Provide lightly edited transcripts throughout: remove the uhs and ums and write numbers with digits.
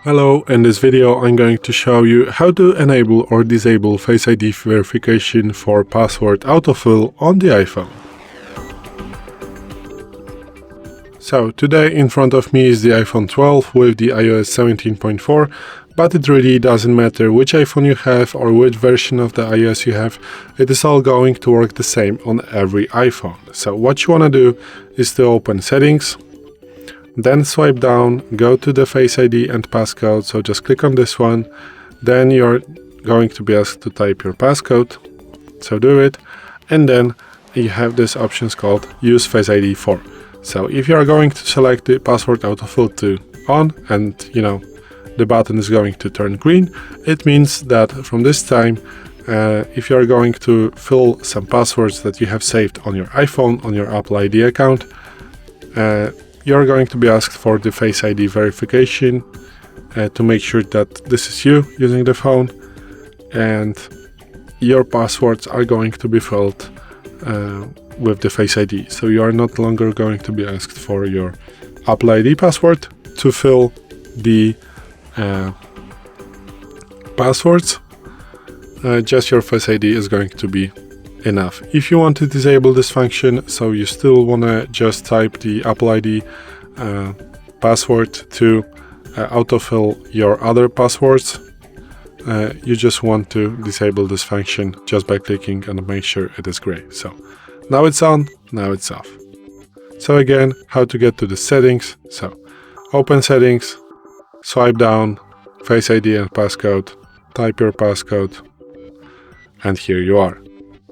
Hello, in this video I'm going to show you how to enable or disable Face ID verification for password autofill on the iPhone. So today in front of me is the iPhone 12 with the iOS 17.4, but it really doesn't matter which iPhone you have or which version of the iOS you have, it is all going to work the same on every iPhone. So what you want to do is to open Settings, then swipe down, go to the Face ID and passcode, so just click on this one, then you're going to be asked to type your passcode, so do it, and then you have this options called Use Face ID for. So if you are going to select the password autofill to on and the button is going to turn green, it means that from this time if you are going to fill some passwords that you have saved on your iPhone, on your Apple ID account, you're going to be asked for the Face ID verification to make sure that this is you using the phone, and your passwords are going to be filled with the Face ID. So you are not longer going to be asked for your Apple ID password to fill the passwords. Just your Face ID is going to be enough. If you want to disable this function, so you still want to just type the Apple ID password to autofill your other passwords, you just want to disable this function just by clicking and make sure it is gray. So now it's on, now it's off. So again, how to get to the settings. So open Settings, swipe down, Face ID and passcode, type your passcode, and here you are.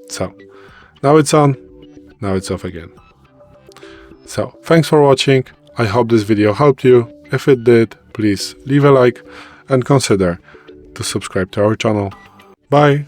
So now it's on, now it's off again. So thanks for watching. I hope this video helped you. If it did, please leave a like and consider to subscribe to our channel. Bye!